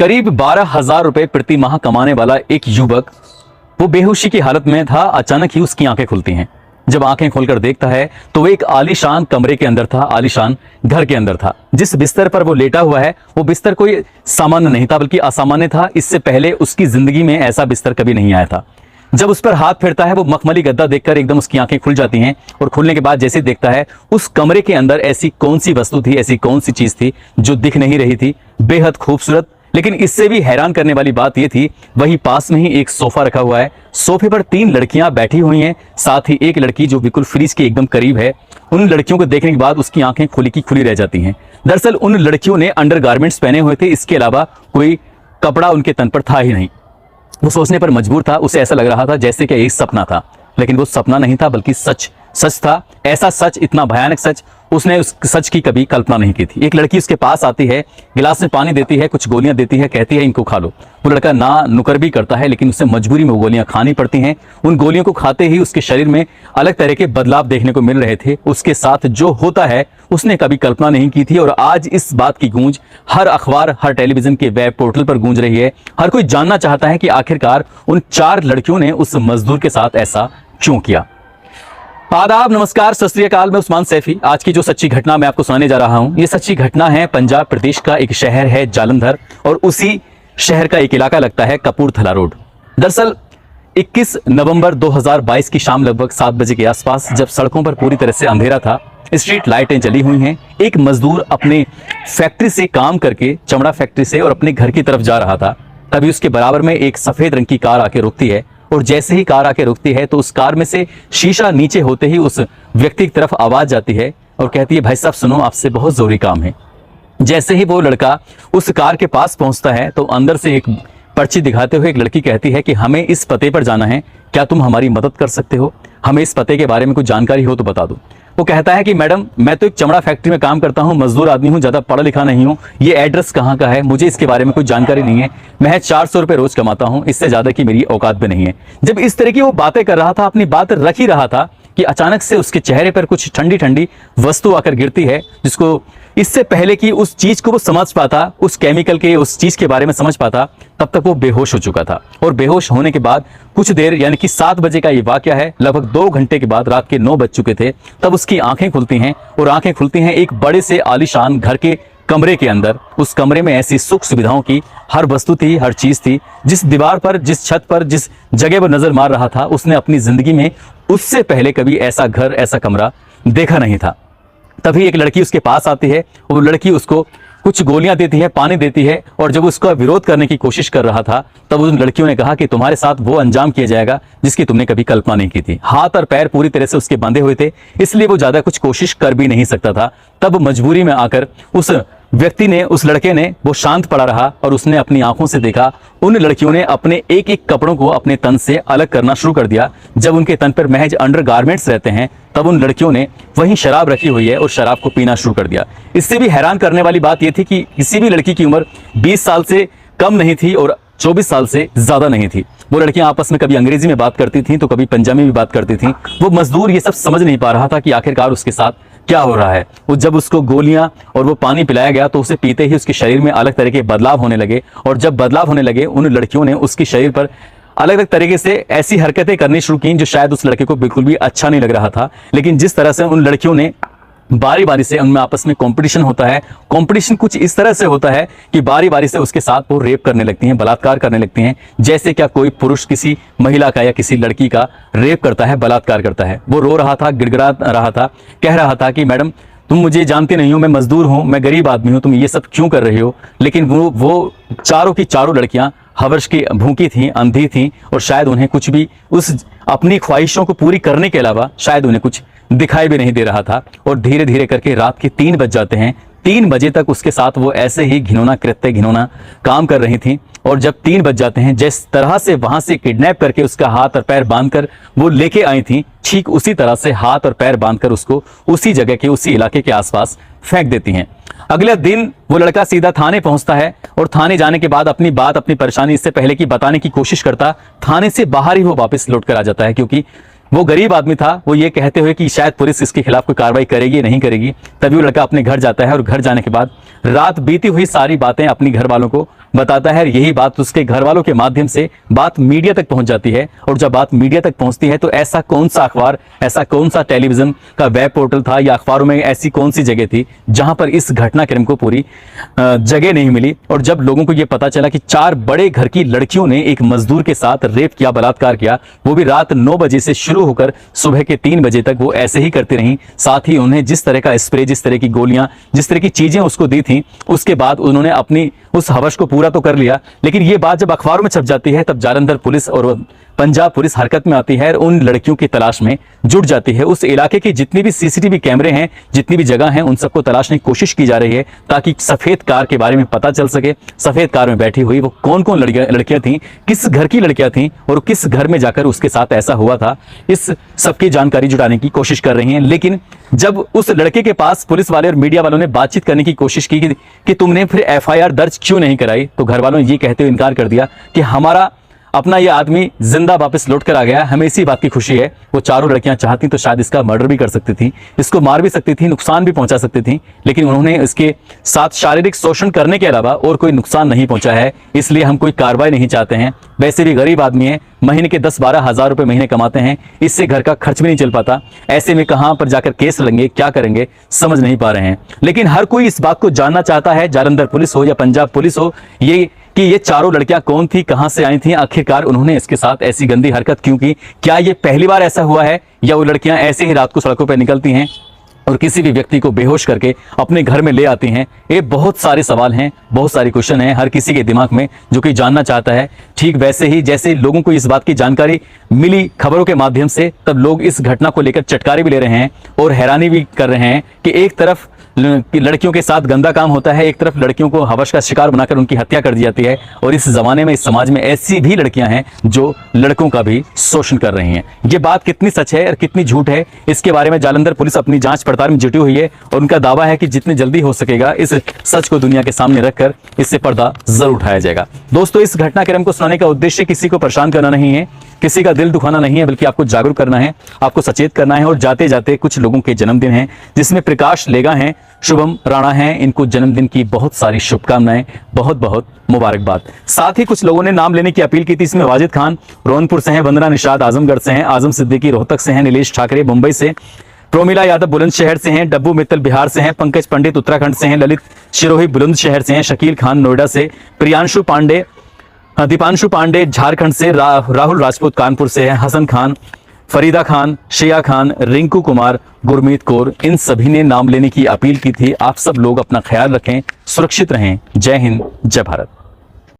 करीब 12,000 रुपए प्रति माह कमाने वाला एक युवक वो बेहोशी की हालत में था। अचानक ही उसकी आंखें खुलती हैं। जब आंखें खोलकर देखता है तो वो एक आलीशान कमरे के अंदर था, आलीशान घर के अंदर था। जिस बिस्तर पर वो लेटा हुआ है वो बिस्तर कोई सामान्य नहीं था बल्कि असामान्य था। इससे पहले उसकी जिंदगी में ऐसा बिस्तर कभी नहीं आया था। जब उस पर हाथ फेरता है वो मखमली गद्दा देखकर एकदम उसकी आंखें खुल जाती हैं और खुलने के बाद जैसे देखता है उस कमरे के अंदर ऐसी कौन सी वस्तु थी, ऐसी कौन सी चीज थी जो दिख नहीं रही थी, बेहद खूबसूरत। लेकिन इससे भी हैरान करने वाली बात यह थी वही पास में ही एक सोफा रखा हुआ है। सोफे पर 3 लड़कियां बैठी हुई हैं, साथ ही एक लड़की जो बिल्कुल फ्रिज के एकदम करीब है। उन लड़कियों को देखने के बाद उसकी आंखें खुली की खुली रह जाती हैं। दरअसल उन लड़कियों ने अंडरगारमेंट्स पहने हुए थे, इसके अलावा कोई कपड़ा उनके तन पर था ही नहीं। वो सोचने पर मजबूर था। उसे ऐसा लग रहा था जैसे कि एक सपना था, लेकिन वो सपना नहीं था बल्कि सच था। ऐसा सच, इतना भयानक सच उसने उस सच की कभी कल्पना नहीं की थी। एक लड़की उसके पास आती है, गिलास में पानी देती है, कुछ गोलियां देती है, कहती है इनको खा लो। वो लड़का ना नुकर भी करता है, लेकिन उसे मजबूरी में वो गोलियां खानी पड़ती हैं। उन गोलियों को खाते ही उसके शरीर में अलग तरह के बदलाव देखने को मिल रहे थे। उसके साथ जो होता है उसने कभी कल्पना नहीं की थी और आज इस बात की गूंज हर अखबार, हर टेलीविजन के वेब पोर्टल पर गूंज रही है। हर कोई जानना चाहता है कि आखिरकार उन 4 लड़कियों ने उस मजदूर के साथ ऐसा क्यों किया। आदाब, नमस्कार, सत श्री अकाल। मैं उस्मान सैफी। आज की जो सच्ची घटना मैं आपको सुनाने जा रहा हूं, ये सच्ची घटना है पंजाब प्रदेश का एक शहर है जालंधर और उसी शहर का एक इलाका लगता है कपूरथला रोड। दरअसल 21 नवंबर 2022 की शाम लगभग 7 बजे के आसपास जब सड़कों पर पूरी तरह से अंधेरा था, स्ट्रीट लाइटें जली हुई हैं, एक मजदूर अपने फैक्ट्री से काम करके, चमड़ा फैक्ट्री से, और अपने घर की तरफ जा रहा था। तभी उसके बराबर में एक सफेद रंग की कार आके रुकती है और जैसे ही कार आके रुकती है तो उस कार में से शीशा नीचे होते ही उस व्यक्ति की तरफ आवाज जाती है और कहती है, भाई साहब सुनो, आपसे बहुत जरूरी काम है। जैसे ही वो लड़का उस कार के पास पहुंचता है तो अंदर से एक पर्ची दिखाते हुए एक लड़की कहती है कि हमें इस पते पर जाना है, क्या तुम हमारी मदद कर सकते हो? हमें इस पते के बारे में कुछ जानकारी हो तो बता दो। वो कहता है कि मैडम, मैं तो एक चमड़ा फैक्ट्री में काम करता हूँ, मजदूर आदमी हूँ, ज्यादा पढ़ा लिखा नहीं हूँ, ये एड्रेस कहाँ का है मुझे इसके बारे में कोई जानकारी नहीं है, मैं 400 रुपए रोज कमाता हूँ, इससे ज्यादा की मेरी औकात भी नहीं है। जब इस तरह की वो बातें कर रहा था, अपनी बात रख ही रहा था कि अचानक से उसके चेहरे पर कुछ ठंडी ठंडी वस्तु आकर गिरती है, जिसको इससे पहले कि उस चीज को वो समझ पाता, उस केमिकल के उस चीज के बारे में समझ पाता, तब तक वो बेहोश हो चुका था। और बेहोश होने के बाद कुछ देर, यानी कि 7 बजे का ये वाकया है, लगभग 2 घंटे के बाद, रात के 9 बज चुके थे, तब उसकी आंखें खुलती हैं और आंखें खुलती हैं एक बड़े से आलीशान घर के कमरे के अंदर। उस कमरे में ऐसी सुख सुविधाओं की हर वस्तु थी, हर चीज थी। जिस दीवार पर, जिस छत पर, जिस जगह पर नजर मार रहा था, उसने अपनी जिंदगी में उससे पहले कभी ऐसा घर, ऐसा कमरा देखा नहीं था। तभी एक लड़की उसके पास आती है और वो लड़की उसको कुछ गोलियां देती है, पानी देती है, और जब उसका विरोध करने की कोशिश कर रहा था तब उन लड़कियों ने कहा कि तुम्हारे साथ वो अंजाम किया जाएगा जिसकी तुमने कभी कल्पना नहीं की थी। हाथ और पैर पूरी तरह से उसके बांधे हुए थे, इसलिए वो ज्यादा कुछ कोशिश कर भी नहीं सकता था। तब मजबूरी में आकर उस व्यक्ति ने, उस लड़के ने, वो शांत पड़ा रहा और उसने अपनी आंखों से देखा उन लड़कियों ने अपने एक एक कपड़ों को अपने तन से अलग करना शुरू कर दिया। जब उनके तन पर महज अंडरगारमेंट्स रहते हैं तब उन लड़कियों ने वहीं शराब रखी हुई है और शराब को पीना शुरू कर दिया। इससे भी हैरान करने वाली बात यह थी कि किसी भी लड़की की उम्र 20 साल से कम नहीं थी और 24 साल से ज्यादा नहीं थी। वो लड़कियां आपस में कभी अंग्रेजी में बात करती थीं तो कभी पंजाबी में बात करती थीं। वो मजदूर ये सब समझ नहीं पा रहा था कि आखिरकार उसके साथ क्या हो रहा है। वो जब उसको गोलियां और वो पानी पिलाया गया तो उसे पीते ही उसके शरीर में अलग तरह के बदलाव होने लगे, और जब बदलाव होने लगे उन लड़कियों ने उसके शरीर पर अलग अलग तरीके से ऐसी हरकतें करनी शुरू की जो शायद उस लड़के को बिल्कुल भी अच्छा नहीं लग रहा था। लेकिन जिस तरह से उन लड़कियों ने बारी बारी से, उनमें आपस में कंपटीशन होता है, कंपटीशन कुछ इस तरह से होता है कि बारी बारी से उसके साथ वो रेप करने लगती हैं, बलात्कार करने लगती हैं, जैसे क्या कोई पुरुष किसी महिला का या किसी लड़की का रेप करता है, बलात्कार करता है। वो रो रहा था, गिड़गिड़ा रहा था, कह रहा था कि मैडम तुम मुझे जानते नहीं हो, मैं मजदूर हूं, मैं गरीब आदमी हूं, तुम ये सब क्यों कर रही हो? लेकिन वो चारों की चारों लड़कियां हवश की भूखी थीं, अंधी थीं, और शायद उन्हें कुछ भी उस अपनी ख्वाहिशों को पूरी करने के अलावा शायद उन्हें कुछ दिखाई भी नहीं दे रहा था। और धीरे धीरे करके रात के 3 बज जाते हैं। 3 बजे तक उसके साथ वो ऐसे ही घिनौना कृत्य, घिनौना काम कर रही थी। और जब 3 बज जाते हैं, जिस तरह से वहां से किडनैप करके उसका हाथ और पैर बांधकर वो लेके आई थी, ठीक उसी तरह से हाथ और पैर बांधकर उसको उसी जगह के, उसी इलाके के आसपास फेंक देती हैं। अगले दिन वो लड़का सीधा थाने पहुंचता है और थाने जाने के बाद अपनी बात, अपनी परेशानी इससे पहले की बताने की कोशिश करता, थाने से बाहर ही वो वापस लौट कर आ जाता है, क्योंकि वो गरीब आदमी था। वो ये कहते हुए कि शायद पुलिस इसके खिलाफ कोई कार्रवाई करेगी, नहीं करेगी। तभी वो लड़का अपने घर जाता है और घर जाने के बाद रात बीती हुई सारी बातें अपनी घर वालों को बताता है। यही बात उसके घर वालों के माध्यम से बात मीडिया तक पहुंच जाती है, और जब बात मीडिया तक पहुंचती है तो ऐसा कौन सा अखबार, ऐसा कौन सा टेलीविजन का वेब पोर्टल था या अखबारों में ऐसी कौन सी जगह थी जहां पर इस घटनाक्रम को पूरी जगह नहीं मिली। और जब लोगों को यह पता चला कि 4 बड़े घर की लड़कियों ने एक मजदूर के साथ रेप किया, बलात्कार किया, वो भी रात 9 बजे से शुरू होकर सुबह के 3 बजे तक वो ऐसे ही करती रही। साथ ही उन्हें जिस तरह का स्प्रे, जिस तरह की गोलियां, जिस तरह की चीजें उसको दी थी, उसके बाद उन्होंने अपनी उस हवस को पूरा तो कर लिया। लेकिन ये बात जब अखबारों में छप जाती है तब जालंधर पुलिस और पंजाब पुलिस हरकत में आती है और उन लड़कियों की तलाश में जुट जाती है। उस इलाके की जितनी भी सीसीटीवी कैमरे हैं, जितनी भी जगह हैं, उन सबको तलाशने की कोशिश की जा रही है ताकि सफेद कार के बारे में पता चल सके। सफेद कार में बैठी हुई वो कौन कौन लड़कियां थीं, किस घर की लड़कियां थीं और किस घर में जाकर उसके साथ ऐसा हुआ था, इस सबकी जानकारी जुटाने की कोशिश कर रही हैं। लेकिन जब उस लड़के के पास पुलिस वाले और मीडिया वालों ने बातचीत करने की कोशिश की कि तुमने फिर एफआईआर दर्ज क्यों नहीं कराई, तो घर वालों ने ये कहते हुए इनकार कर दिया कि हमारा अपना ये आदमी जिंदा वापस लौट कर आ गया, हमें इसी बात की खुशी है। वो चारों लड़कियां चाहती तो शायद इसका मर्डर भी कर सकती थी, इसको मार भी सकती थी, नुकसान भी पहुंचा सकती थी, लेकिन उन्होंने इसके साथ शारीरिक शोषण करने के अलावा और कोई नुकसान नहीं पहुंचा है, इसलिए हम कोई कार्रवाई नहीं चाहते हैं। वैसे भी गरीब आदमी है, महीने के 10-12 हज़ार रुपए महीने कमाते हैं, इससे घर का खर्च भी नहीं चल पाता। ऐसे में कहां पर जाकर केस लेंगे, क्या करेंगे, समझ नहीं पा रहे हैं। लेकिन हर कोई इस बात को जानना चाहता है, जालंधर पुलिस हो या पंजाब पुलिस हो, ये चारों लड़कियां कौन थी, कहां से आई थी, आखिरकार उन्होंने इसके साथ ऐसी गंदी हरकत क्यों की। क्या ये पहली बार ऐसा हुआ है या वो लड़कियां ऐसे ही रात को सड़कों पर निकलती हैं और किसी भी व्यक्ति को बेहोश करके अपने घर में ले आती हैं। ये बहुत सारे सवाल हैं, बहुत सारे क्वेश्चन हैं हर किसी के दिमाग में जो कि जानना चाहता है। ठीक वैसे ही जैसे लोगों को इस बात की जानकारी मिली खबरों के माध्यम से, तब लोग इस घटना को लेकर चटकारे भी ले रहे हैं और हैरानी भी कर रहे हैं कि एक तरफ लड़कियों के साथ गंदा काम होता है, एक तरफ लड़कियों को हवस का शिकार बनाकर उनकी हत्या कर दी जाती है, और इस जमाने में, इस समाज में ऐसी भी लड़कियां हैं जो लड़कों का भी शोषण कर रही हैं। ये बात कितनी सच है और कितनी झूठ है, इसके बारे में जालंधर पुलिस अपनी जांच पड़ताल में जुटी हुई है और उनका दावा है कि जितनी जल्दी हो सकेगा इस सच को दुनिया के सामने रखकर इससे पर्दा जरूर उठाया जाएगा। दोस्तों, इस घटनाक्रम को सुनाने का उद्देश्य किसी को परेशान करना नहीं है, किसी का दिल दुखाना नहीं है, बल्कि आपको जागरूक करना है, आपको सचेत करना है। और जाते जाते कुछ लोगों के जन्मदिन हैं, जिसमें प्रकाश लेगा हैं, शुभम राणा हैं, इनको जन्मदिन की बहुत सारी शुभकामनाएं, बहुत बहुत मुबारकबाद। साथ ही कुछ लोगों ने नाम लेने की अपील की थी, इसमें वाजिद खान रोहनपुर से हैं, वंदना निषाद आजमगढ़ से हैं, आजम सिद्दीकी रोहतक से हैं, नीलेश ठाकरे मुंबई से, प्रोमिला यादव बुलंदशहर से हैं, डब्बू मित्तल बिहार से हैं, पंकज पंडित उत्तराखंड से हैं, ललित शिरोही बुलंदशहर से हैं, शकील खान नोएडा से, प्रियांशु पांडे दीपांशु पांडे झारखंड से, राहुल राजपूत कानपुर से है, हसन खान, फरीदा खान, श्रेया खान, रिंकू कुमार, गुरमीत कौर, इन सभी ने नाम लेने की अपील की थी। आप सब लोग अपना ख्याल रखें, सुरक्षित रहें। जय हिंद, जय भारत।